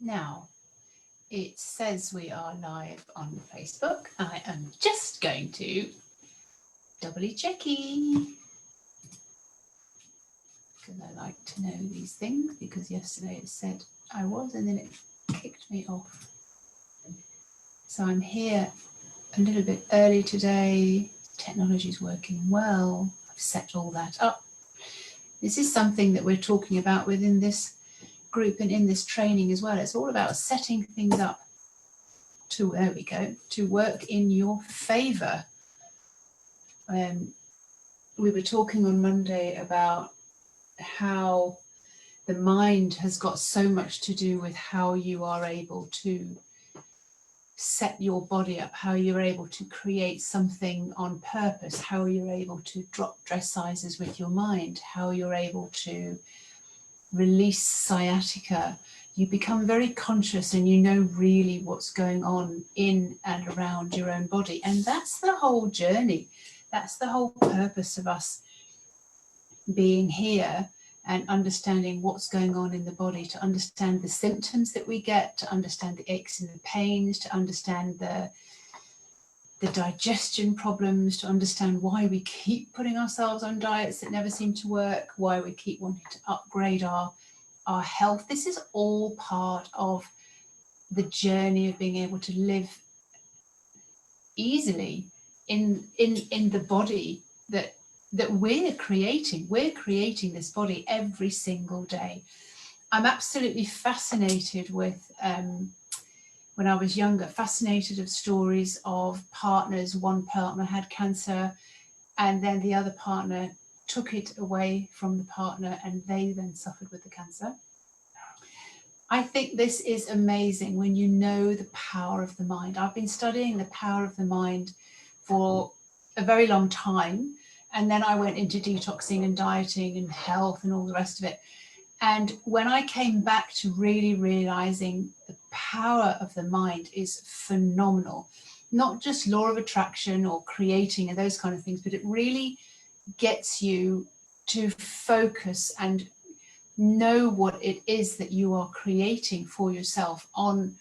Now, it says we are live on Facebook. I am just going to doubly checky because I like to know these things, because yesterday it said I was and then it kicked me off. So I'm here a little bit early today. Technology is working well. I've set all that up. This is something that we're talking about within this group and in this training as well. It's all about setting things up to, there we go, to work in your favor. We were talking on Monday about how the mind has got so much to do with how you are able to set your body up, how you're able to create something on purpose, how you're able to drop dress sizes with your mind, how you're able to release sciatica. You become very conscious and you know really what's going on in and around your own body. And that's the whole journey. That's the whole purpose of us being here and understanding what's going on in the body, to understand the symptoms that we get, to understand the aches and the pains, to understand the digestion problems, to understand why we keep putting ourselves on diets that never seem to work, why we keep wanting to upgrade our health. This is all part of the journey of being able to live easily in the body that we're creating. We're creating this body every single day. I'm absolutely fascinated with when I was younger, fascinated of stories of partners. One partner had cancer and then the other partner took it away from the partner and they then suffered with the cancer. I think this is amazing when you know the power of the mind. I've been studying the power of the mind for a very long time. And then I went into detoxing and dieting and health and all the rest of it. And when I came back to really realizing the power of the mind is phenomenal, not just law of attraction or creating and those kind of things, but it really gets you to focus and know what it is that you are creating for yourself on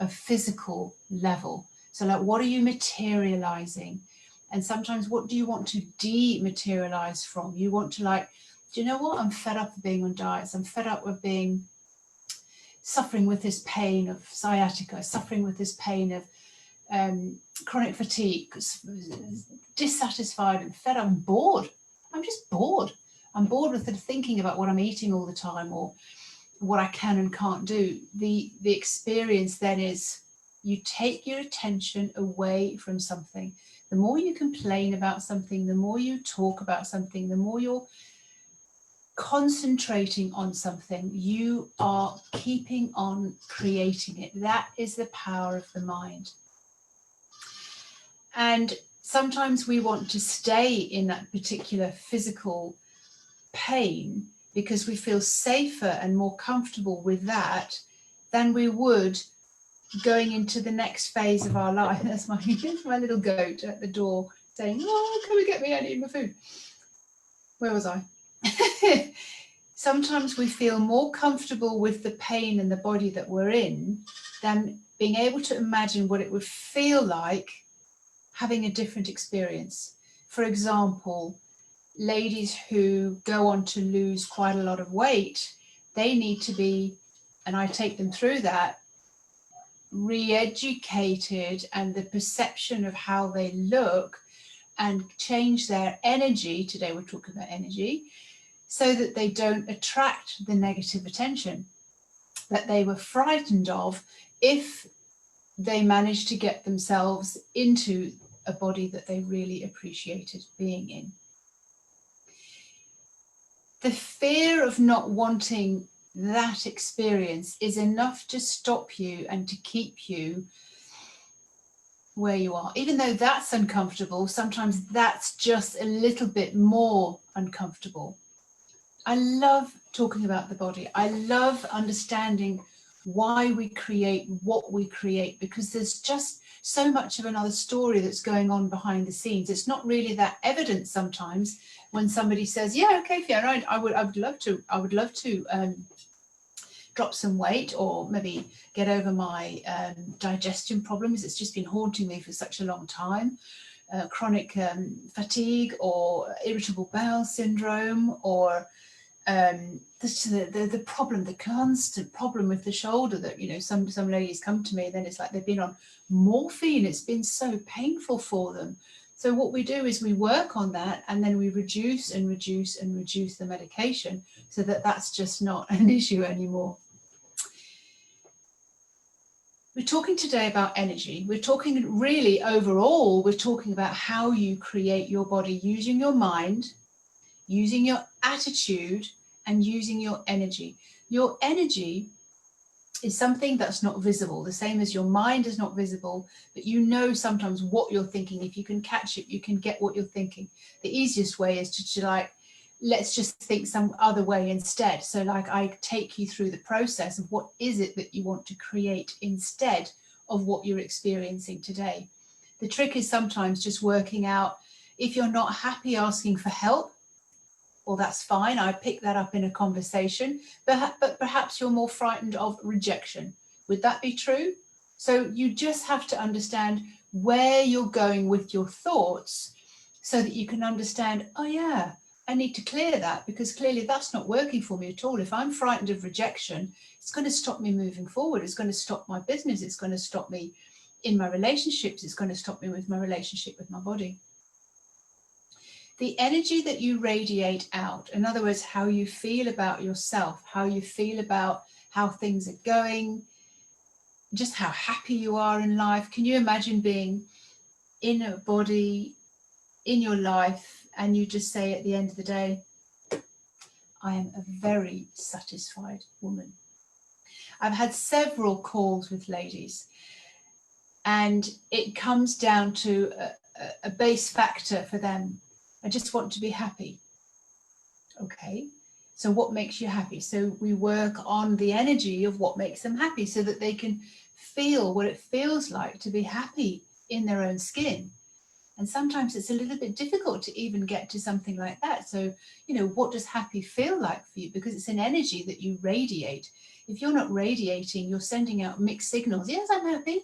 a physical level. So like, what are you materializing? And sometimes what do you want to dematerialize from? You want to like, do you know what? I'm fed up of being on diets. I'm fed up of suffering with this pain of sciatica, suffering with this pain of chronic fatigue, dissatisfied and fed up. I'm bored. I'm just bored. I'm bored with the thinking about what I'm eating all the time or what I can and can't do. The experience then is you take your attention away from something. The more you complain about something, the more you talk about something, the more you're concentrating on something, you are keeping on creating it. That is the power of the mind. And sometimes we want to stay in that particular physical pain because we feel safer and more comfortable with that than we would going into the next phase of our life. That's my little goat at the door saying, "Oh, come and get me, I need my food." Where was I? Sometimes we feel more comfortable with the pain and the body that we're in than being able to imagine what it would feel like having a different experience. For example, ladies who go on to lose quite a lot of weight, they need to be, and I take them through that, re-educated and the perception of how they look and change their energy. Today we're talking about energy, so that they don't attract the negative attention that they were frightened of if they managed to get themselves into a body that they really appreciated being in. The fear of not wanting that experience is enough to stop you and to keep you where you are. Even though that's uncomfortable, sometimes that's just a little bit more uncomfortable. I love talking about the body. I love understanding why we create what we create, because there's just so much of another story that's going on behind the scenes. It's not really that evident sometimes when somebody says, "Yeah, okay, Fiona, I would love to drop some weight, or maybe get over my digestion problems. It's just been haunting me for such a long time. Chronic fatigue, or irritable bowel syndrome, or the problem, the constant problem with the shoulder that, you know, some ladies come to me and then it's like they've been on morphine. It's been so painful for them. So what we do is we work on that, and then we reduce and reduce and reduce the medication so that that's just not an issue anymore. We're talking today about energy. We're talking really overall, we're talking about how you create your body using your mind, using your attitude, and using your energy. Your energy is something that's not visible, the same as your mind is not visible, but you know sometimes what you're thinking. If you can catch it, you can get what you're thinking. The easiest way is to like, let's just think some other way instead. So like, I take you through the process of what is it that you want to create instead of what you're experiencing today. The trick is sometimes just working out, if you're not happy asking for help, well, that's fine. I pick that up in a conversation, but perhaps you're more frightened of rejection. Would that be true? So you just have to understand where you're going with your thoughts so that you can understand, oh yeah, I need to clear that, because clearly that's not working for me at all. If I'm frightened of rejection, it's going to stop me moving forward. It's going to stop my business. It's going to stop me in my relationships. It's going to stop me with my relationship with my body. The energy that you radiate out, in other words, how you feel about yourself, how you feel about how things are going, just how happy you are in life. Can you imagine being in a body, in your life, and you just say at the end of the day, I am a very satisfied woman. I've had several calls with ladies, and it comes down to a base factor for them. I just want to be happy. Okay, so what makes you happy? So we work on the energy of what makes them happy so that they can feel what it feels like to be happy in their own skin. And sometimes it's a little bit difficult to even get to something like that. So, you know, what does happy feel like for you? Because it's an energy that you radiate. If you're not radiating, you're sending out mixed signals. Yes, I'm happy.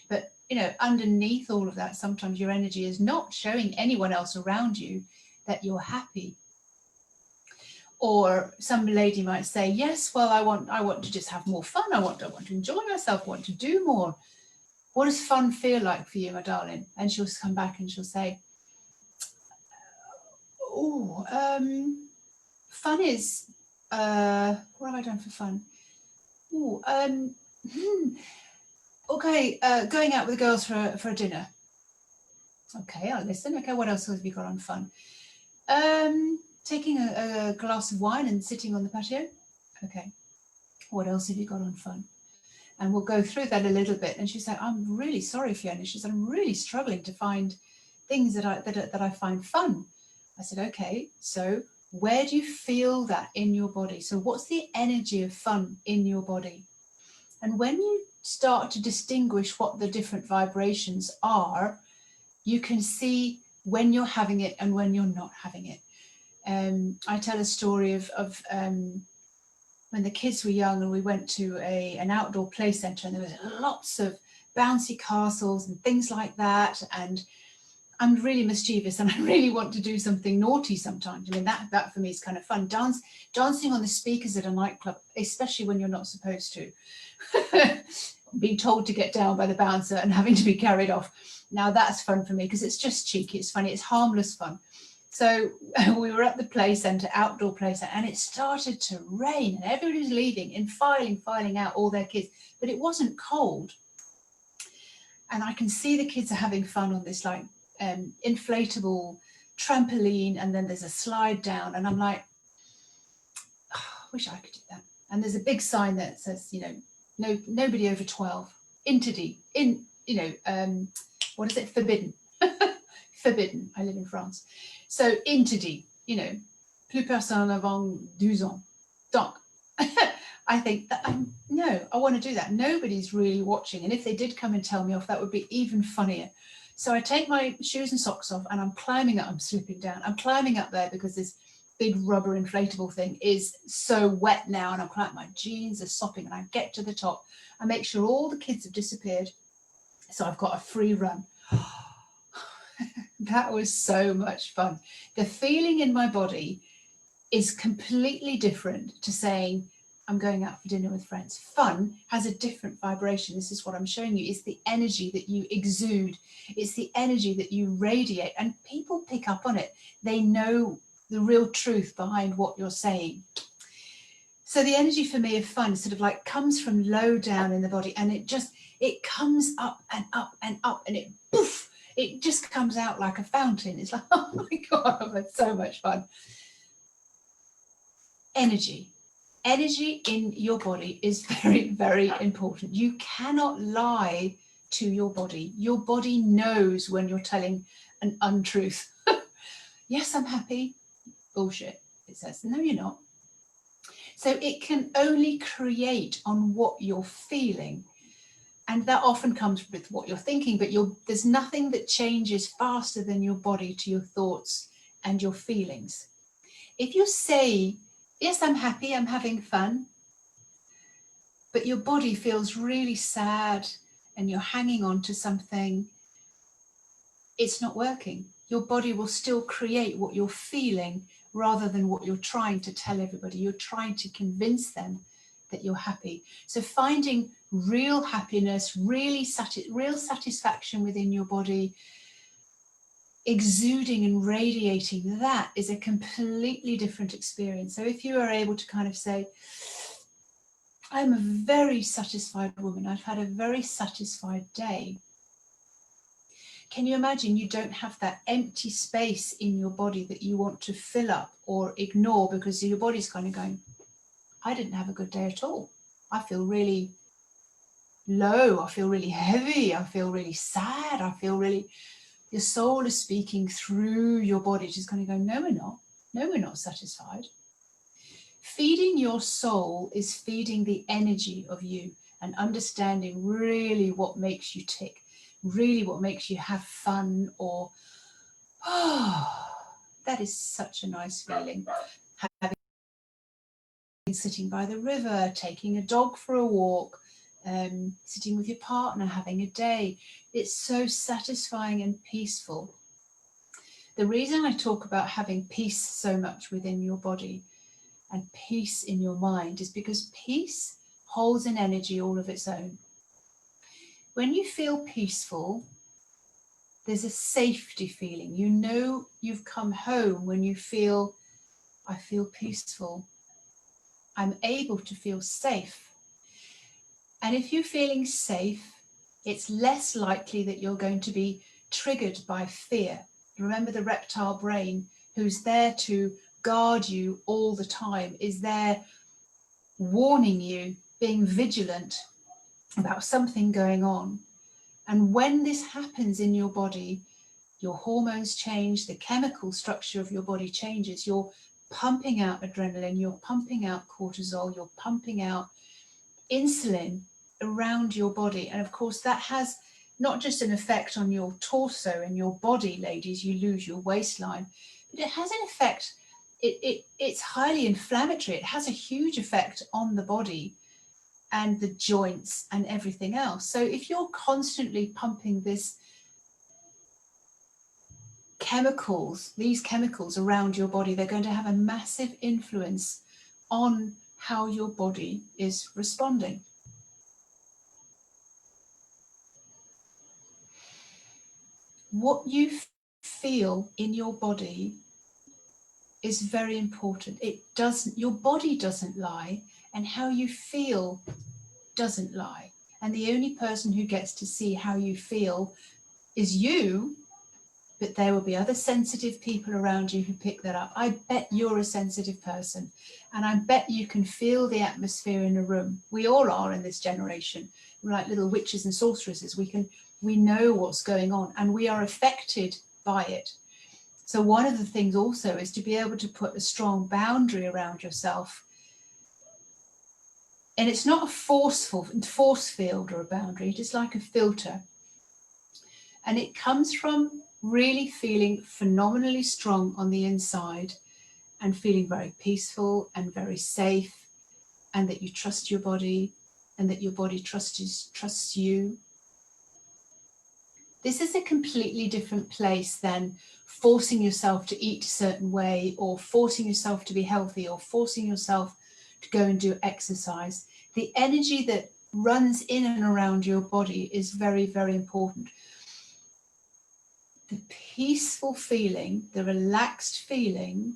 But, you know, underneath all of that, sometimes your energy is not showing anyone else around you that you're happy. Or some lady might say, yes, well, I want to just have more fun. I want to enjoy myself. I want to do more. What does fun feel like for you, my darling? And she'll come back and she'll say, oh, fun is, what have I done for fun? Oh, okay, going out with the girls for a dinner. Okay, I'll listen. Okay, what else have you got on fun? Taking a glass of wine and sitting on the patio. Okay, what else have you got on fun? And we'll go through that a little bit. And she's like, I'm really sorry, Fiona. She said, I'm really struggling to find things that I find fun. I said, okay, so where do you feel that in your body? So what's the energy of fun in your body? And when you start to distinguish what the different vibrations are, you can see when you're having it and when you're not having it. I tell a story of when the kids were young and we went to an outdoor play centre, and there was lots of bouncy castles and things like that. And I'm really mischievous and I really want to do something naughty sometimes. I mean, that for me is kind of fun. Dancing on the speakers at a nightclub, especially when you're not supposed to. Being told to get down by the bouncer and having to be carried off. Now that's fun for me because it's just cheeky, it's funny, it's harmless fun. So we were at the play centre, outdoor play centre, and it started to rain and everybody was leaving and filing out all their kids, but it wasn't cold. And I can see the kids are having fun on this like inflatable trampoline, and then there's a slide down, and I'm like, oh, I wish I could do that. And there's a big sign that says, you know, no, nobody over 12, interdit, what is it, forbidden. Forbidden. I live in France. So interdit, you know, plus personne avant 12 ans. Donc, I think that I want to do that. Nobody's really watching. And if they did come and tell me off, that would be even funnier. So I take my shoes and socks off and I'm climbing up, I'm slipping down. I'm climbing up there because there's big rubber inflatable thing is so wet now, and I'm like, my jeans are sopping, and I get to the top. I make sure all the kids have disappeared, so I've got a free run. That was so much fun. The feeling in my body is completely different to saying, I'm going out for dinner with friends. Fun has a different vibration. This is what I'm showing you. It's the energy that you exude. It's the energy that you radiate, and people pick up on it. They know the real truth behind what you're saying. So the energy for me of fun sort of like comes from low down in the body, and it comes up and up and up, and it poof, it just comes out like a fountain. It's like, oh my God, I've had so much fun. Energy in your body is very, very important. You cannot lie to your body. Your body knows when you're telling an untruth. Yes, I'm happy. Bullshit. It says, no, you're not. So it can only create on what you're feeling. And that often comes with what you're thinking, but there's nothing that changes faster than your body to your thoughts and your feelings. If you say, yes, I'm happy, I'm having fun, but your body feels really sad and you're hanging on to something, it's not working. Your body will still create what you're feeling rather than what you're trying to tell everybody. You're trying to convince them that you're happy. So finding real happiness, real satisfaction within your body, exuding and radiating, that is a completely different experience. So if you are able to kind of say, I'm a very satisfied woman, I've had a very satisfied day. Can you imagine you don't have that empty space in your body that you want to fill up or ignore because your body's kind of going, I didn't have a good day at all. I feel really low. I feel really heavy. I feel really sad. I feel really, your soul is speaking through your body, just kind of going, no, we're not. No, we're not satisfied. Feeding your soul is feeding the energy of you and understanding really what makes you tick, really what makes you have fun, or, oh, that is such a nice feeling. Sitting by the river, taking a dog for a walk, sitting with your partner, having a day. It's so satisfying and peaceful. The reason I talk about having peace so much within your body and peace in your mind is because peace holds an energy all of its own. When you feel peaceful, there's a safety feeling. You know you've come home when you feel, I feel peaceful. I'm able to feel safe. And if you're feeling safe, it's less likely that you're going to be triggered by fear. Remember, the reptile brain, who's there to guard you all the time, is there warning you, being vigilant about something going on. And when this happens in your body, your hormones change, the chemical structure of your body changes. You're pumping out adrenaline, you're pumping out cortisol, you're pumping out insulin around your body. And of course, that has not just an effect on your torso and your body, ladies, you lose your waistline, but it has an effect. It's highly inflammatory. It has a huge effect on the body and the joints and everything else. So if you're constantly pumping these chemicals around your body, they're going to have a massive influence on how your body is responding. What you feel in your body is very important. Your body doesn't lie, and how you feel doesn't lie. And the only person who gets to see how you feel is you, but there will be other sensitive people around you who pick that up. I bet you're a sensitive person, and I bet you can feel the atmosphere in a room. We all are in this generation. We're like little witches and sorceresses. We know what's going on, and we are affected by it. So one of the things also is to be able to put a strong boundary around yourself. And it's not a force field or a boundary, it is like a filter. And it comes from really feeling phenomenally strong on the inside and feeling very peaceful and very safe, and that you trust your body and that your body trusts you. This is a completely different place than forcing yourself to eat a certain way, or forcing yourself to be healthy, or forcing yourself to go and do exercise. The energy that runs in and around your body is very, very important. The peaceful feeling, the relaxed feeling,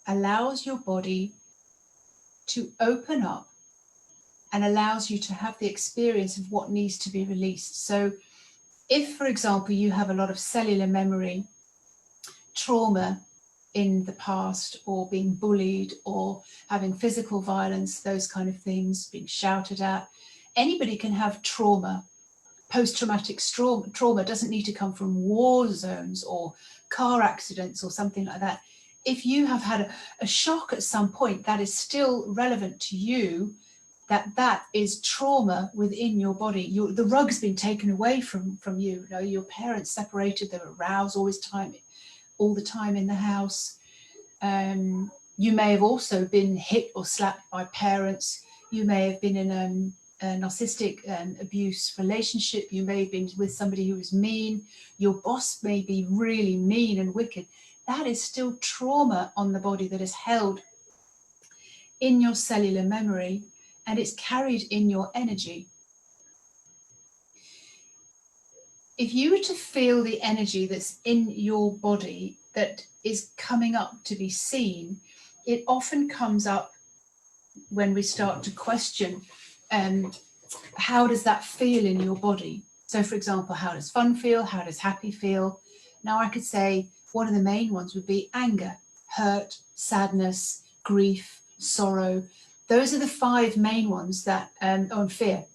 allows your body to open up and allows you to have the experience of what needs to be released. So if, for example, you have a lot of cellular memory, trauma in the past, or being bullied, or having physical violence, those kind of things, being shouted at, anybody can have trauma. Post-traumatic trauma doesn't need to come from war zones or car accidents or something like that. If you have had a shock at some point that is still relevant to you, that is trauma within your body. The rug's been taken away from you. You know, your parents separated, they were aroused all the time in the house. You may have also been hit or slapped by parents. You may have been in a narcissistic abuse relationship. You may have been with somebody who was mean. Your boss may be really mean and wicked. That is still trauma on the body that is held in your cellular memory, and it's carried in your energy. If you were to feel the energy that's in your body that is coming up to be seen, it often comes up when we start to question how does that feel in your body. So, for example, how does fun feel? How does happy feel? Now, I could say one of the main ones would be anger, hurt, sadness, grief, sorrow. Those are the five main ones that, and fear.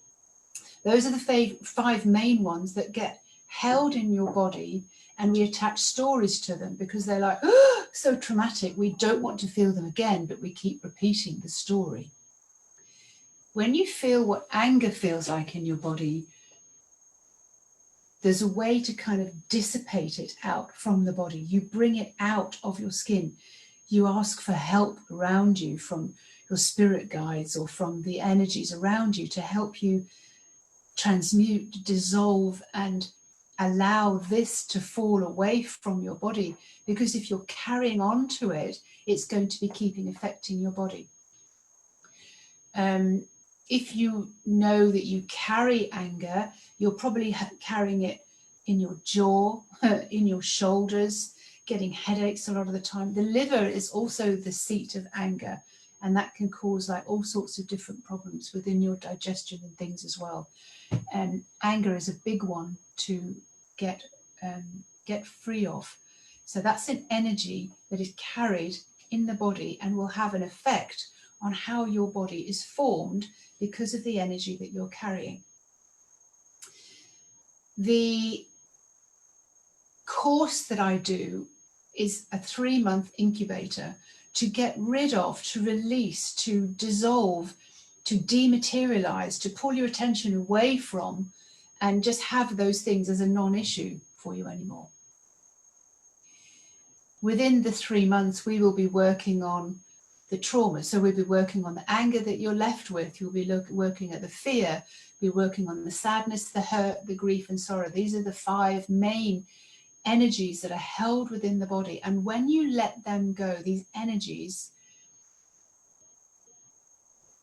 Those are the five main ones that get held in your body, and we attach stories to them because they're like, oh, so traumatic. We don't want to feel them again, but we keep repeating the story. When you feel what anger feels like in your body, there's a way to kind of dissipate it out from the body. You bring it out of your skin. You ask for help around you from your spirit guides or from the energies around you to help you transmute, dissolve, and allow this to fall away from your body. Because if you're carrying on to it, it's going to be affecting your body. If you know that you carry anger, you're probably carrying it in your jaw, in your shoulders, getting headaches a lot of the time. The liver is also the seat of anger, and that can cause like all sorts of different problems within your digestion and things as well. And anger is a big one to get free of. So that's an energy that is carried in the body and will have an effect on how your body is formed because of the energy that you're carrying. The course that I do is a 3-month incubator to get rid of, to release, to dissolve, to dematerialize, to pull your attention away from, and just have those things as a non-issue for you anymore. Within the 3 months, we will be working on the trauma. So we'll be working on the anger that you're left with. You'll be working at the fear. We'll be working on the sadness, the hurt, the grief, and sorrow. These are the 5 main energies that are held within the body. And when you let them go, these energies,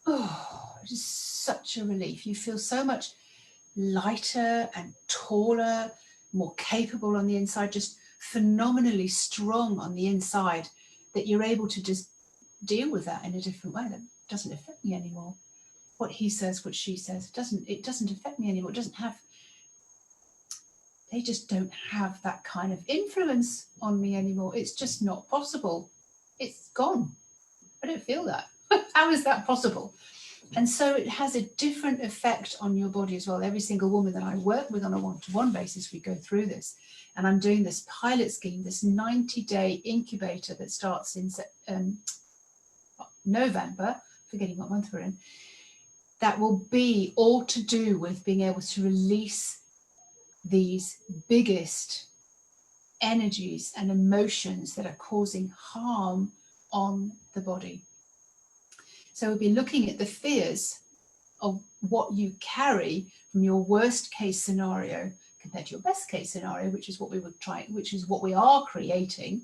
it is such a relief. You feel so much lighter and taller, more capable on the inside, just phenomenally strong on the inside, that you're able to just deal with that in a different way. That doesn't affect me anymore. What he says, what she says, it doesn't affect me anymore. They just don't have that kind of influence on me anymore. It's just not possible. It's gone. I don't feel that. How is that possible? And so it has a different effect on your body as well. Every single woman that I work with on a one-to-one basis, we go through this. And I'm doing this pilot scheme, this 90-day incubator that starts in November, forgetting what month we're in, that will be all to do with being able to release these biggest energies and emotions that are causing harm on the body. So we'll be looking at the fears of what you carry from your worst case scenario compared to your best case scenario, which is what we are creating.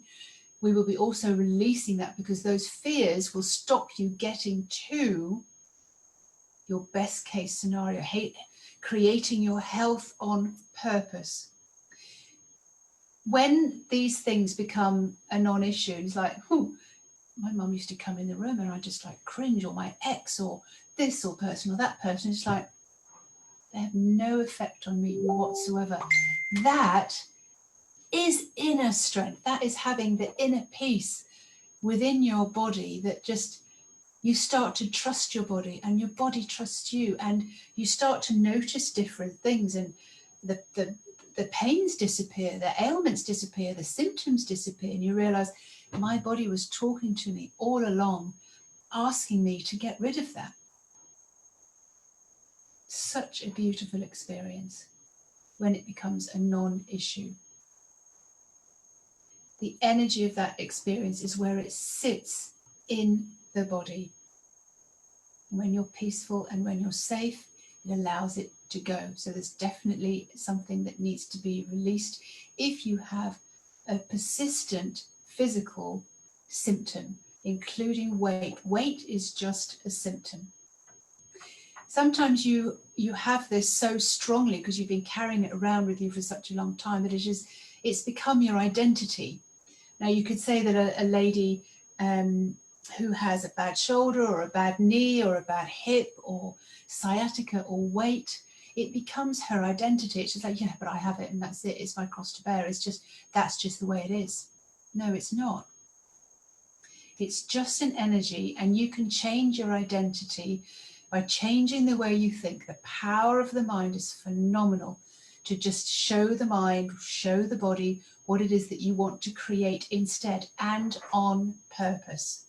We will be also releasing that, because those fears will stop you getting to your best case scenario, creating your health on purpose. When these things become a non-issue, it's like, my mum used to come in the room and I just like cringe, or my ex, or this or person or that person. It's like, they have no effect on me whatsoever. That is inner strength. That is having the inner peace within your body, that just, you start to trust your body and your body trusts you, and you start to notice different things, and the pains disappear, the ailments disappear, the symptoms disappear, and you realize my body was talking to me all along, asking me to get rid of that. Such a beautiful experience when it becomes a non-issue. The energy of that experience is where it sits in the body. When you're peaceful and when you're safe, it allows it to go. So there's definitely something that needs to be released if you have a persistent physical symptom, including weight. Weight is just a symptom. Sometimes you have this so strongly because you've been carrying it around with you for such a long time that it's become your identity. Now you could say that a lady who has a bad shoulder or a bad knee or a bad hip or sciatica or weight, it becomes her identity. It's just like, yeah, but I have it and that's it. It's my cross to bear. That's just the way it is. No, it's not. It's just an energy, and you can change your identity by changing the way you think. The power of the mind is phenomenal to just show the mind, show the body what it is that you want to create instead, and on purpose.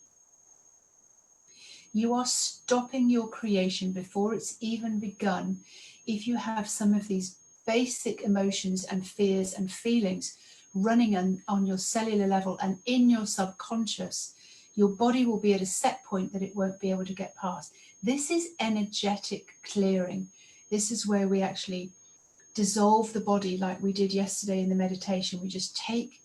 You are stopping your creation before it's even begun if you have some of these basic emotions and fears and feelings running on your cellular level and in your subconscious. Your body will be at a set point that it won't be able to get past. This is energetic clearing. This is where we actually dissolve the body, like we did yesterday in the meditation. We just take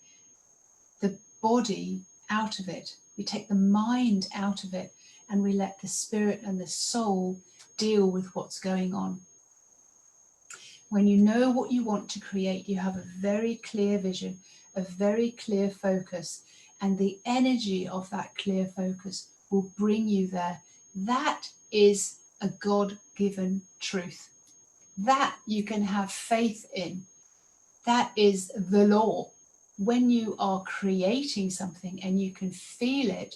the body out of it. We take the mind out of it, and we let the spirit and the soul deal with what's going on. When you know what you want to create, you have a very clear vision, a very clear focus, and the energy of that clear focus will bring you there. That is a God-given truth. That you can have faith in. That is the law. When you are creating something and you can feel it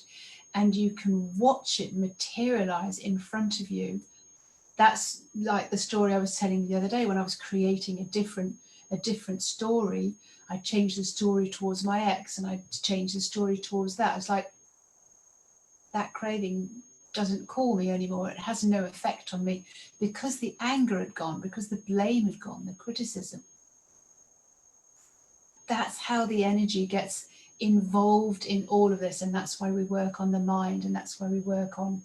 and you can watch it materialize in front of you, that's like the story I was telling you the other day when I was creating a different story. I changed the story towards my ex and I changed the story towards that. It's like that craving doesn't call me anymore. It has no effect on me because the anger had gone, because the blame had gone, the criticism. That's how the energy gets involved in all of this, and that's why we work on the mind, and that's why we work on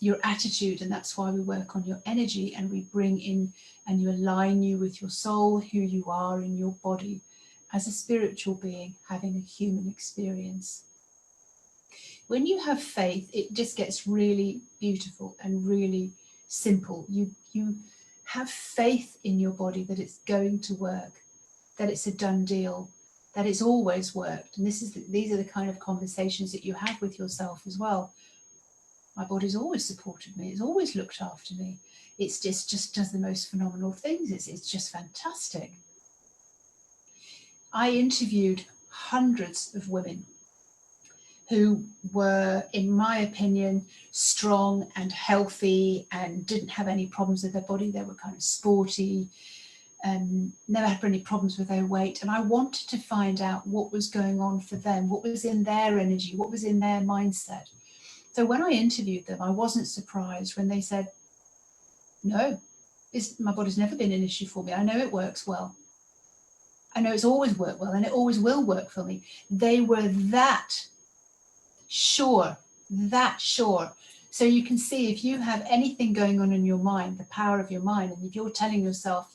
your attitude, and that's why we work on your energy, and we bring in and you align you with your soul, who you are in your body as a spiritual being having a human experience. When you have faith, it just gets really beautiful and really simple. You have faith in your body that it's going to work, that it's a done deal, that it's always worked. And these are the kind of conversations that you have with yourself as well. My body's always supported me. It's always looked after me. It's just does the most phenomenal things. It's just fantastic. I interviewed hundreds of women who were, in my opinion, strong and healthy and didn't have any problems with their body. They were kind of sporty, never had any problems with their weight. And I wanted to find out what was going on for them, what was in their energy, what was in their mindset. So when I interviewed them, I wasn't surprised when they said, no, my body's never been an issue for me. I know it works well. I know it's always worked well and it always will work for me. They were that sure, that sure. So you can see, if you have anything going on in your mind, the power of your mind, and if you're telling yourself,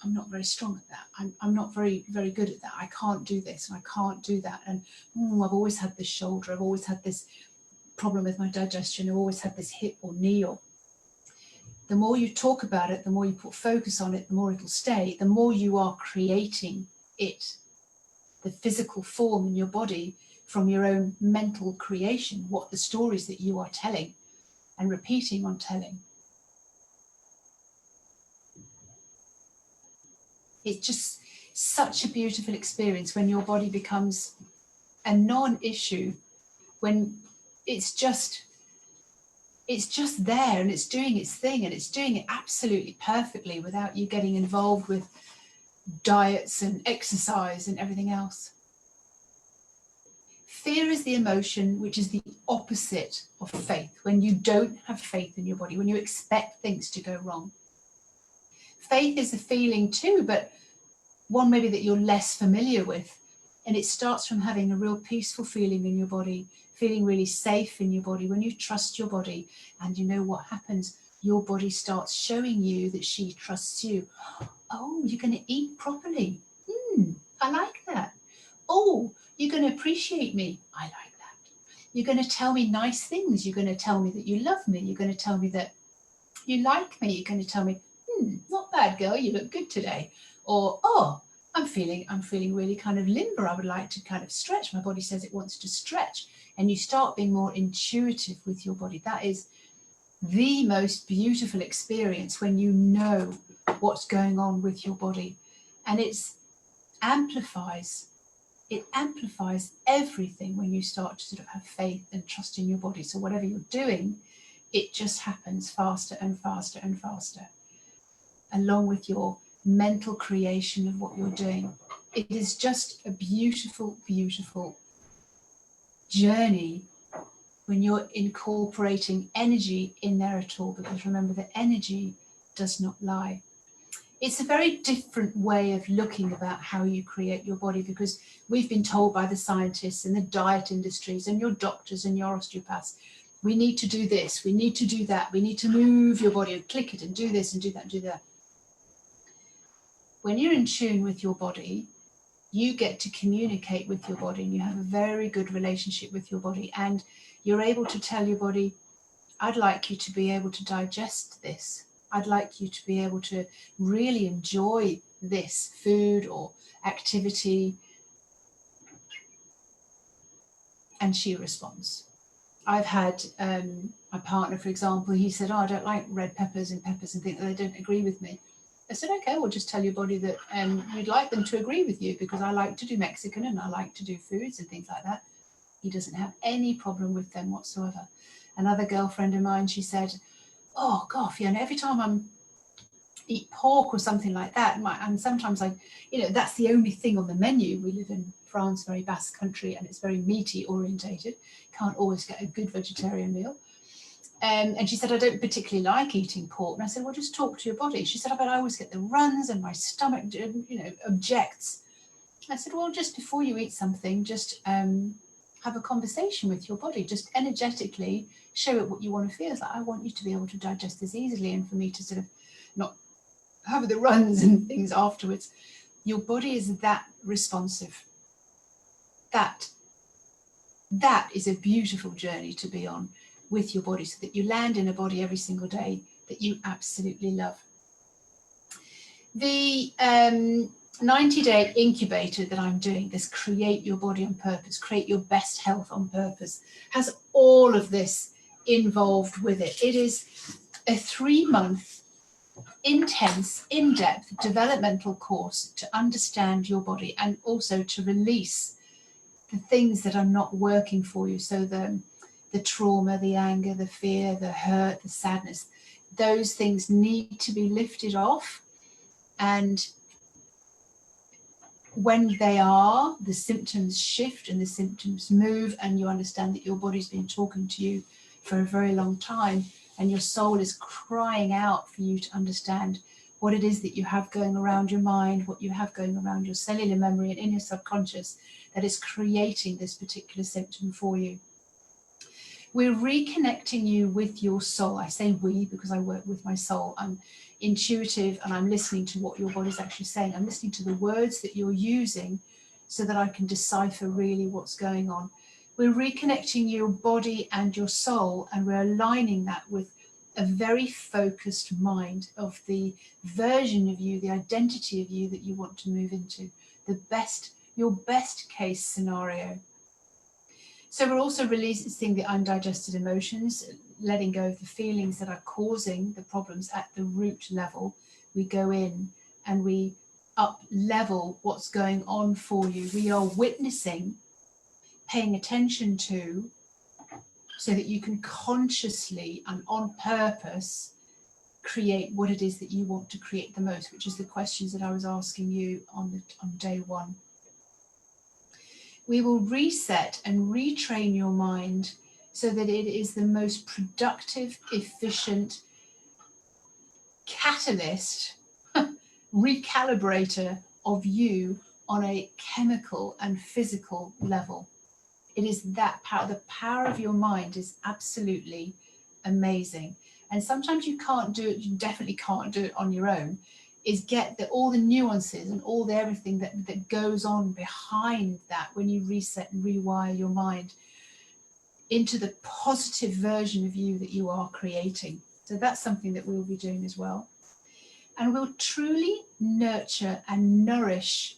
I'm not very strong at that, I'm not very good at that, I can't do this and I can't do that, and I've always had this shoulder, I've always had this problem with my digestion, I've always had this hip or knee, or the more you talk about it, the more you put focus on it, the more it'll stay, the more you are creating it, the physical form in your body from your own mental creation, what the stories that you are telling and repeating on telling. It's just such a beautiful experience when your body becomes a non-issue, when it's just there and it's doing its thing and it's doing it absolutely perfectly without you getting involved with diets and exercise and everything else. Fear is the emotion which is the opposite of faith, when you don't have faith in your body, when you expect things to go wrong. Faith is a feeling too, but one maybe that you're less familiar with. And it starts from having a real peaceful feeling in your body, feeling really safe in your body. When you trust your body, and you know what happens, your body starts showing you that she trusts you. Oh, you're going to eat properly. I like that. Oh, you're going to appreciate me. I like that. You're going to tell me nice things. You're going to tell me that you love me. You're going to tell me that you like me. You're going to tell me, not bad, girl, you look good today. Or, oh, I'm feeling really kind of limber. I would like to kind of stretch. My body says it wants to stretch. And you start being more intuitive with your body. That is the most beautiful experience, when you know what's going on with your body. And it amplifies everything when you start to sort of have faith and trust in your body. So whatever you're doing, it just happens faster and faster and faster, along with your mental creation of what you're doing. It is just a beautiful, beautiful journey when you're incorporating energy in there at all, because remember, the energy does not lie. It's a very different way of looking about how you create your body, because we've been told by the scientists and the diet industries and your doctors and your osteopaths, we need to do this, we need to do that, we need to move your body and click it and do this and do that and do that. When you're in tune with your body, you get to communicate with your body, and you have a very good relationship with your body, and you're able to tell your body, I'd like you to be able to digest this. I'd like you to be able to really enjoy this food or activity. And she responds. I've had my partner, for example, he said, I don't like red peppers and things, they don't agree with me. I said, okay, well, just tell your body that you'd like them to agree with you, because I like to do Mexican and I like to do foods and things like that. He doesn't have any problem with them whatsoever. Another girlfriend of mine, she said, oh, gosh, every time I eat pork or something like that, and sometimes that's the only thing on the menu. We live in France, very Basque country, and it's very meaty orientated. Can't always get a good vegetarian meal. And she said, I don't particularly like eating pork. And I said, well, just talk to your body. She said, I always get the runs and my stomach, objects. I said, well, just before you eat something, just have a conversation with your body. Just energetically show it what you want to feel. It's like, I want you to be able to digest this easily, and for me to sort of not have the runs and things afterwards. Your body is that responsive. That is a beautiful journey to be on with your body, so that you land in a body every single day that you absolutely love. The 90-day incubator that I'm doing, this Create Your Body on Purpose, Create Your Best Health on Purpose, has all of this involved with it. It is a 3-month intense, in-depth developmental course to understand your body, and also to release the things that are not working for you. So the trauma, the anger, the fear, the hurt, the sadness, those things need to be lifted off. And when they are, the symptoms shift and the symptoms move, and you understand that your body's been talking to you for a very long time, and your soul is crying out for you to understand what it is that you have going around your mind, what you have going around your cellular memory and in your subconscious that is creating this particular symptom for you. We're reconnecting you with your soul. I say we because I work with my soul. I'm intuitive and I'm listening to what your body's actually saying. I'm listening to the words that you're using so that I can decipher really what's going on. We're reconnecting your body and your soul, and we're aligning that with a very focused mind of the version of you, the identity of you that you want to move into, your best case scenario. So we're also releasing the undigested emotions, letting go of the feelings that are causing the problems at the root level. We go in and we up level what's going on for you. We are witnessing, paying attention to, so that you can consciously and on purpose create what it is that you want to create the most, which is the questions that I was asking you on day one. We will reset and retrain your mind so that it is the most productive, efficient catalyst, recalibrator of you on a chemical and physical level. It is that power. The power of your mind is absolutely amazing. And sometimes you can't do it, you definitely can't do it on your own, is get all the nuances and all the everything that goes on behind that when you reset and rewire your mind into the positive version of you that you are creating. So that's something that we'll be doing as well. And we'll truly nurture and nourish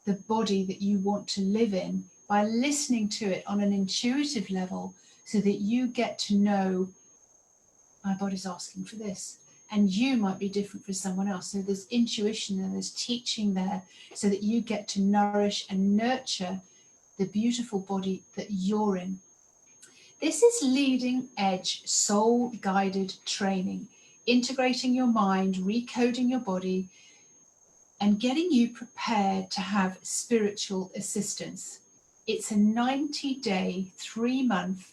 the body that you want to live in by listening to it on an intuitive level so that you get to know, my body's asking for this. And you might be different for someone else. So there's intuition and there's teaching there so that you get to nourish and nurture the beautiful body that you're in. This is leading edge soul guided training, integrating your mind, recoding your body, and getting you prepared to have spiritual assistance. It's a 90-day, 3-month,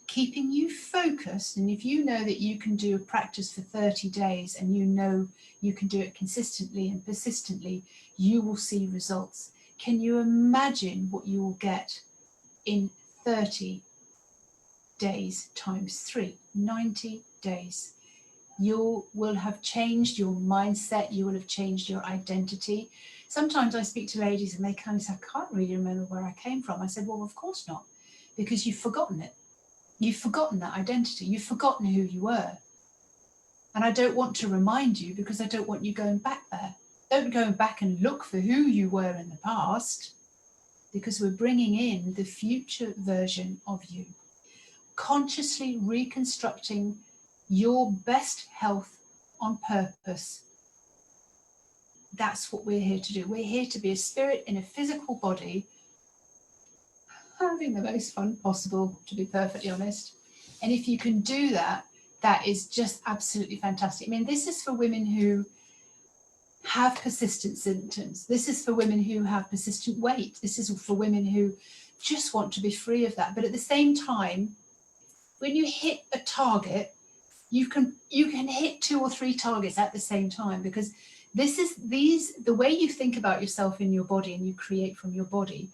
keeping you focused. And if you know that you can do a practice for 30 days and you know you can do it consistently and persistently, you will see results. Can you imagine what you will get in 30 days times 3? 90 days. You will have changed your mindset, you will have changed your identity. Sometimes I speak to ladies and they kind of say, I can't really remember where I came from. I said, well, of course not, because you've forgotten it. You've forgotten that identity. You've forgotten who you were. And I don't want to remind you because I don't want you going back there. Don't go back and look for who you were in the past, because we're bringing in the future version of you. Consciously reconstructing your best health on purpose. That's what we're here to do. We're here to be a spirit in a physical body, having the most fun possible, to be perfectly honest. And if you can do that, that is just absolutely fantastic. I mean, this is for women who have persistent symptoms. This is for women who have persistent weight. This is for women who just want to be free of that. But at the same time, when you hit a target, you can hit 2 or 3 targets at the same time, because the way you think about yourself in your body and you create from your body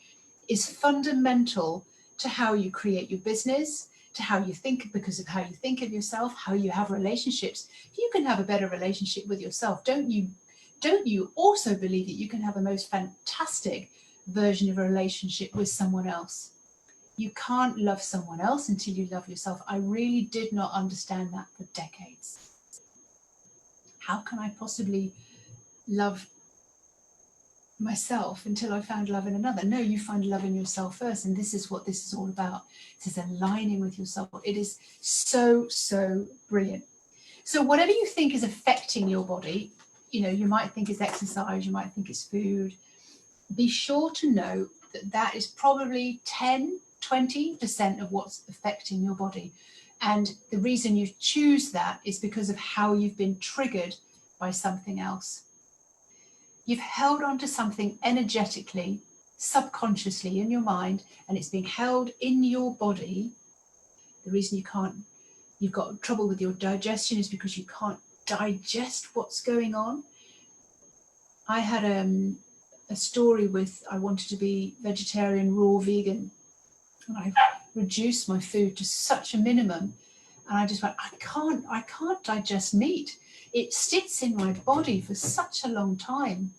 is fundamental to how you create your business, to how you think, because of how you think of yourself, how you have relationships. If you can have a better relationship with yourself, don't you also believe that you can have the most fantastic version of a relationship with someone else? You can't love someone else until you love yourself. I really did not understand that for decades. How can I possibly love myself until I found love in another? No, you find love in yourself first. And this is what this is all about. This is aligning with yourself. It is so, so brilliant. So whatever you think is affecting your body, you might think it's exercise, you might think it's food. Be sure to know that is probably 10-20% of what's affecting your body. And the reason you choose that is because of how you've been triggered by something else. You've held on to something energetically, subconsciously in your mind, and it's being held in your body. The reason you've got trouble with your digestion is because you can't digest what's going on. I had a story with, I wanted to be vegetarian, raw, vegan, and I reduced my food to such a minimum, and I just went, I can't digest meat. It sits in my body for such a long time.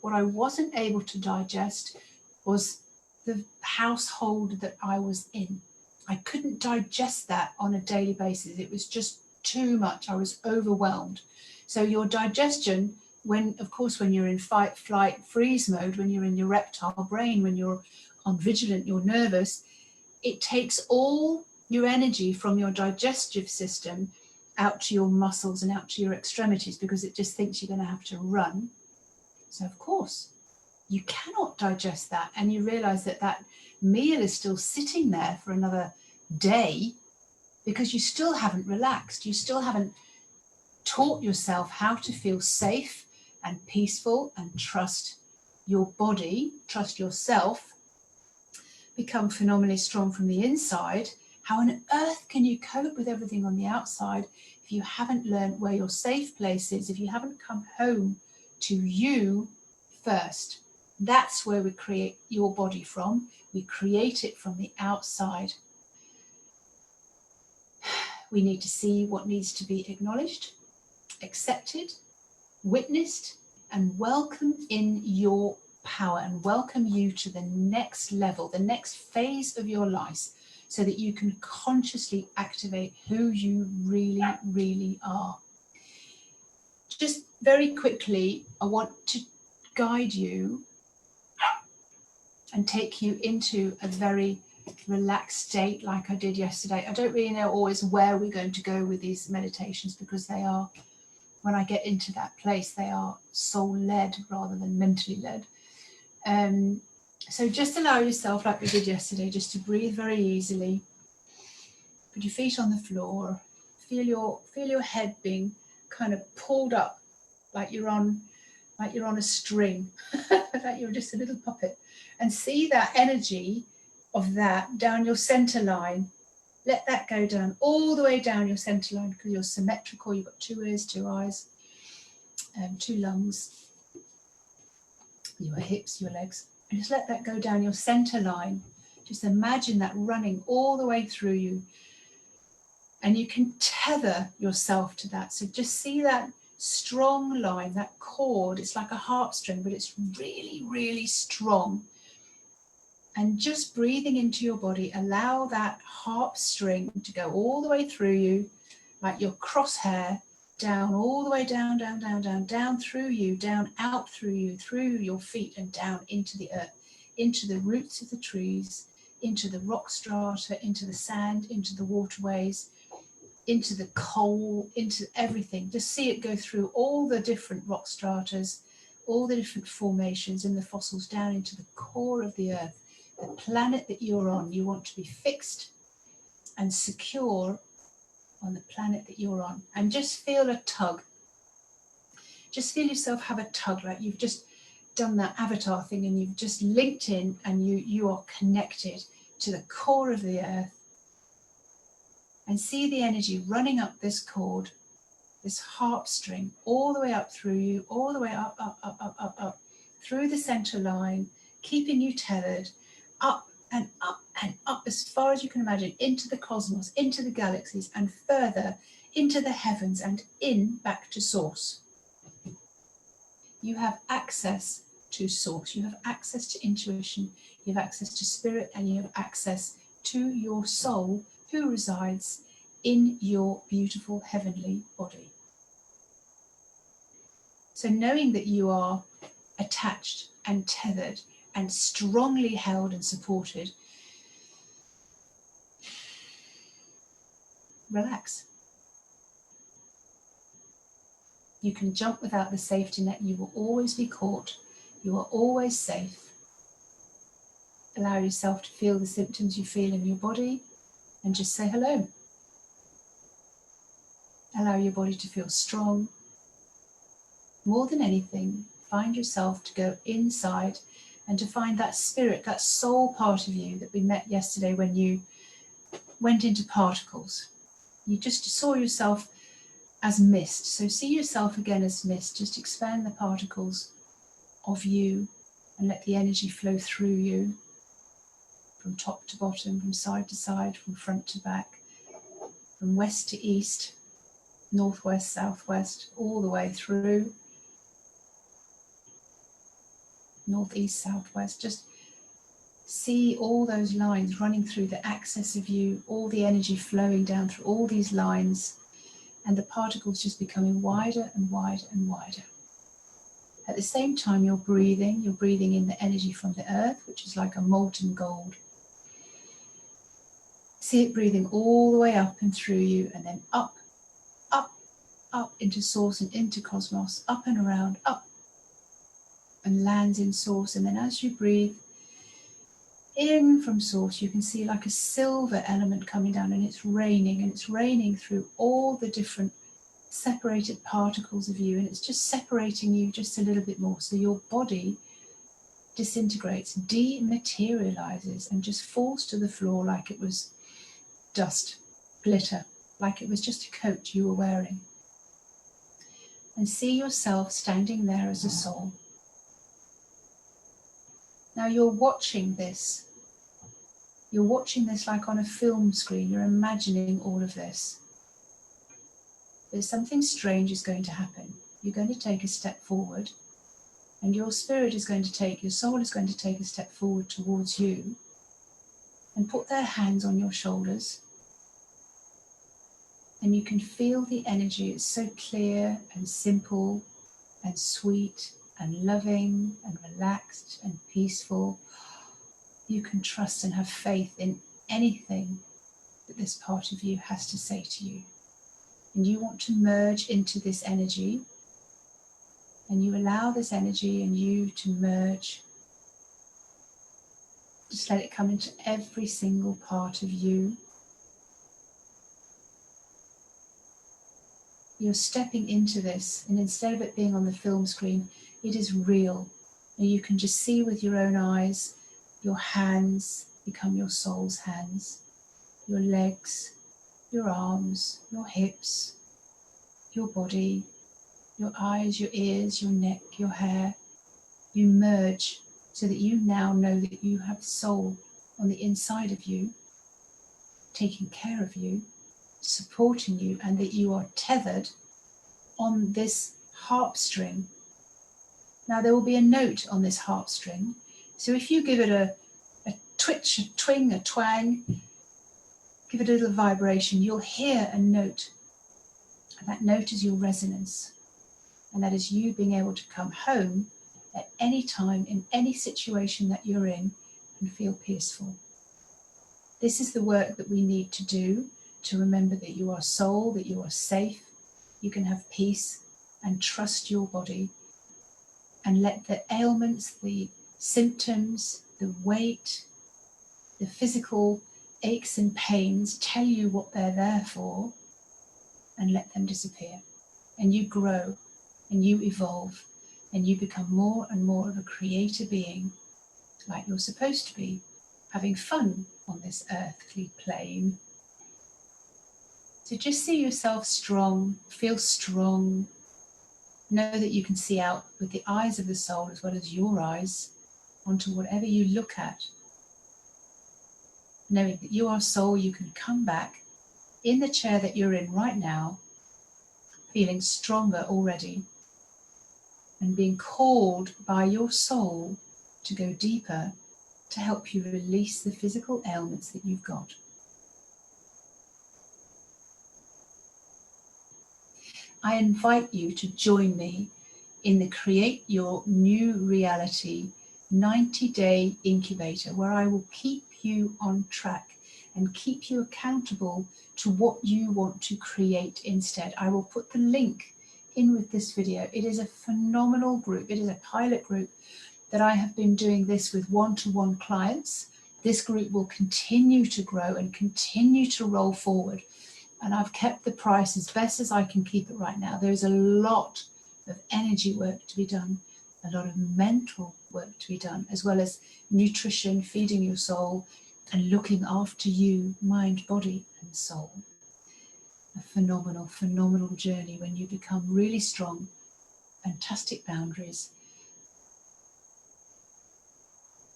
What I wasn't able to digest was the household that I was in. I couldn't digest that on a daily basis. It was just too much. I was overwhelmed. So your digestion, when you're in fight, flight, freeze mode, when you're in your reptile brain, when you're on vigilant, you're nervous, it takes all your energy from your digestive system out to your muscles and out to your extremities, because it just thinks you're going to have to run. So of course you cannot digest that, and you realize that that meal is still sitting there for another day because you still haven't relaxed. You still haven't taught yourself how to feel safe and peaceful and trust your body, trust yourself, become phenomenally strong from the inside. How on earth can you cope with everything on the outside if you haven't learned where your safe place is, if you haven't come home to you first? That's where we create your body from. We create it from the outside. We need to see what needs to be acknowledged, accepted, witnessed, and welcome in your power, and welcome you to the next level, the next phase of your life, so that you can consciously activate who you really, really are. Just very quickly, I want to guide you and take you into a very relaxed state like I did yesterday. I don't really know always where we're going to go with these meditations, because they are, when I get into that place, they are soul-led rather than mentally led. So just allow yourself, like we did yesterday, just to breathe very easily. Put your feet on the floor. Feel your head being kind of pulled up, like you're on a string, like you're just a little puppet, and see that energy of that down your center line. Let that go down all the way down your center line, because you're symmetrical. You've got 2 ears, 2 eyes, 2 lungs, your hips, your legs, and just let that go down your center line. Just imagine that running all the way through you, and you can tether yourself to that. So just see that strong line, that cord. It's like a harp string, but it's really, really strong. And just breathing into your body, allow that harp string to go all the way through you, like your crosshair, down, all the way down, down, down, down, down through you, down, out through you, through your feet, and down into the earth, into the roots of the trees, into the rock strata, into the sand, into the waterways, into the coal, into everything. Just see it go through all the different rock stratas, all the different formations in the fossils, down into the core of the earth, the planet that you're on. You want to be fixed and secure on the planet that you're on, and just feel a tug. Just feel yourself have a tug, like you've just done that avatar thing and you've just linked in, and you are connected to the core of the earth. And see the energy running up this cord, this harp string, all the way up through you, all the way up, up, up, up, up, up, through the center line, keeping you tethered, up and up and up as far as you can imagine, into the cosmos, into the galaxies, and further into the heavens, and in back to source. You have access to source. You have access to intuition. You have access to spirit, and you have access to your soul, who resides in your beautiful heavenly body. So knowing that you are attached and tethered and strongly held and supported, relax. You can jump without the safety net. You will always be caught. You are always safe. Allow yourself to feel the symptoms you feel in your body, and just say hello. Allow your body to feel strong. More than anything, find yourself to go inside and to find that spirit, that soul part of you that we met yesterday when you went into particles. You just saw yourself as mist. So see yourself again as mist. Just expand the particles of you, and let the energy flow through you from top to bottom, from side to side, from front to back, from west to east, northwest, southwest, all the way through, northeast, southwest. Just see all those lines running through the axis of you, all the energy flowing down through all these lines, and the particles just becoming wider and wider and wider. At the same time you're breathing in the energy from the earth, which is like a molten gold. See it breathing all the way up and through you, and then up, up, up into source and into cosmos, up and around, up, and lands in source. And then as you breathe in from source, you can see like a silver element coming down, and it's raining through all the different separated particles of you, and it's just separating you just a little bit more, so your body disintegrates, dematerializes, and just falls to the floor like it was dust, glitter, like it was just a coat you were wearing. And see yourself standing there as a soul. Now you're watching this like on a film screen. You're imagining all of this. But something strange is going to happen. You're going to take a step forward, and your soul is going to take a step forward towards you and put their hands on your shoulders. And you can feel the energy. It's so clear and simple and sweet and loving and relaxed and peaceful. You can trust and have faith in anything that this part of you has to say to you. And you want to merge into this energy, and you allow this energy and you to merge. Just let it come into every single part of you. You're stepping into this, and instead of it being on the film screen, it is real. And you can just see with your own eyes. Your hands become your soul's hands. Your legs, your arms, your hips, your body, your eyes, your ears, your neck, your hair. You merge so that you now know that you have soul on the inside of you, taking care of you, supporting you, and that you are tethered on this harp string. Now there will be a note on this harp string. So if you give it a twitch, a twing, a twang, give it a little vibration, you'll hear a note. And that note is your resonance. And that is you being able to come home at any time, in any situation that you're in, and feel peaceful. This is the work that we need to do to remember that you are soul, that you are safe, you can have peace, and trust your body. And let the ailments, the symptoms, the weight, the physical aches and pains tell you what they're there for, and let them disappear. And you grow, and you evolve, and you become more and more of a creator being, like you're supposed to be, having fun on this earthly plane. So just see yourself strong, feel strong. Know that you can see out with the eyes of the soul as well as your eyes onto whatever you look at. Knowing that you are soul, you can come back in the chair that you're in right now, feeling stronger already, and being called by your soul to go deeper to help you release the physical ailments that you've got. I invite you to join me in the Create Your New Reality 90-day incubator, where I will keep you on track and keep you accountable to what you want to create instead. I will put the link in with this video. It is a phenomenal group. It is a pilot group that I have been doing this with one-to-one clients. This group will continue to grow and continue to roll forward. And I've kept the price as best as I can keep it right now. There's a lot of energy work to be done, a lot of mental work to be done, as well as nutrition, feeding your soul, and looking after you, mind, body, and soul. A phenomenal, phenomenal journey when you become really strong, fantastic boundaries,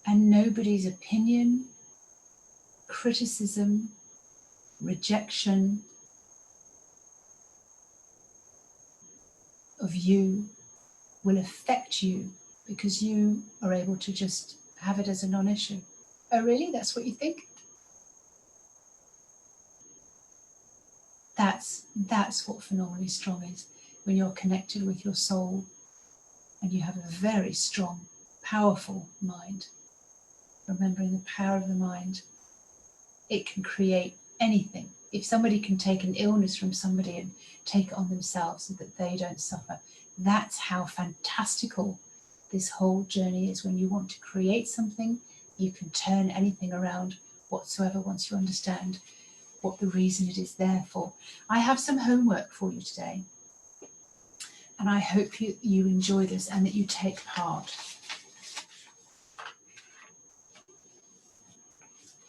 And nobody's opinion, criticism, rejection of you will affect you, because you are able to just have it as a non-issue. Oh, really? That's what you think? That's what phenomenally strong is, when you're connected with your soul and you have a very strong, powerful mind. Remembering the power of the mind, it can create anything. If somebody can take an illness from somebody and take it on themselves so that they don't suffer, that's how fantastical this whole journey is. When you want to create something, you can turn anything around whatsoever once you understand what the reason it is there for. I have some homework for you today, and I hope you enjoy this and that you take part.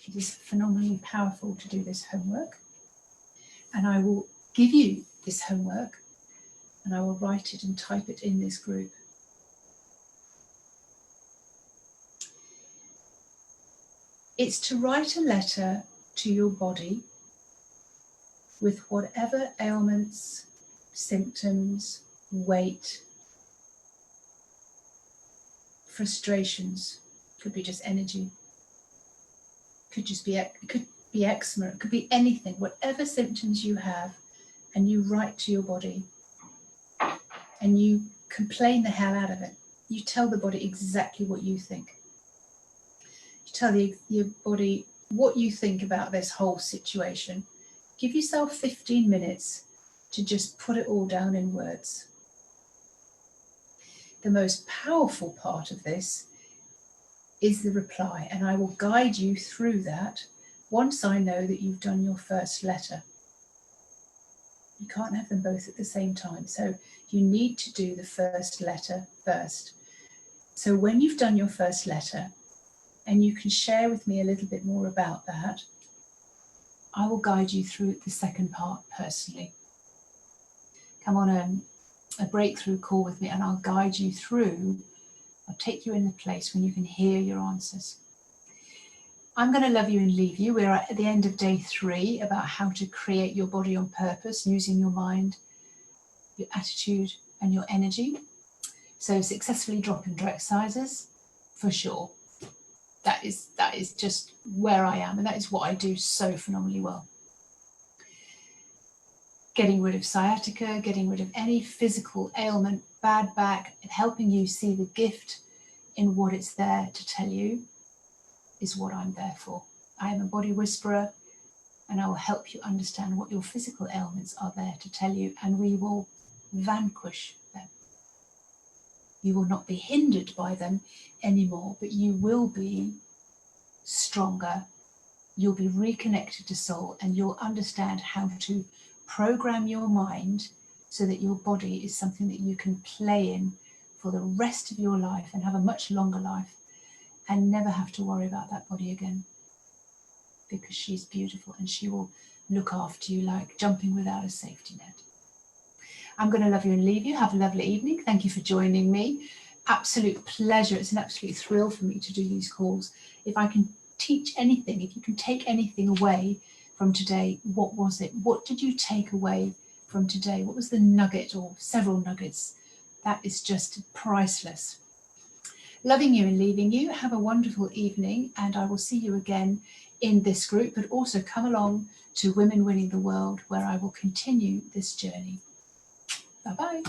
It is phenomenally powerful to do this homework, and I will give you this homework and I will write it and type it in this group. It's to write a letter to your body with whatever ailments, symptoms, weight, frustrations, could be just energy, could be eczema, it could be anything, whatever symptoms you have, and you write to your body and you complain the hell out of it. You tell the body exactly what you think. You tell your body what you think about this whole situation. Give yourself 15 minutes to just put it all down in words. The most powerful part of this is the reply, and I will guide you through that once I know that you've done your first letter. You can't have them both at the same time, so you need to do the first letter first. So when you've done your first letter, and you can share with me a little bit more about that, I will guide you through the second part personally. Come on a breakthrough call with me and I'll guide you through. I'll take you in the place when you can hear your answers. I'm going to love you and leave you. We're at the end of day 3 about how to create your body on purpose using your mind, your attitude and your energy. So successfully dropping direct sizes, for sure. That is just where I am, and that is what I do so phenomenally well. Getting rid of sciatica, getting rid of any physical ailment, bad back, and helping you see the gift in what it's there to tell you is what I'm there for. I am a body whisperer, and I will help you understand what your physical ailments are there to tell you, and we will vanquish them. You will not be hindered by them anymore, but you will be stronger. You'll be reconnected to soul, and you'll understand how to program your mind so that your body is something that you can play in for the rest of your life and have a much longer life and never have to worry about that body again, because she's beautiful and she will look after you like jumping without a safety net. I'm going to love you and leave you. Have a lovely evening. Thank you for joining me. Absolute pleasure. It's an absolute thrill for me to do these calls. If I can teach anything, if you can take anything away from today, what was it? What did you take away from today? What was the nugget or several nuggets? That is just priceless. Loving you and leaving you. Have a wonderful evening, and I will see you again in this group, but also come along to Women Winning the World, where I will continue this journey. Bye-bye.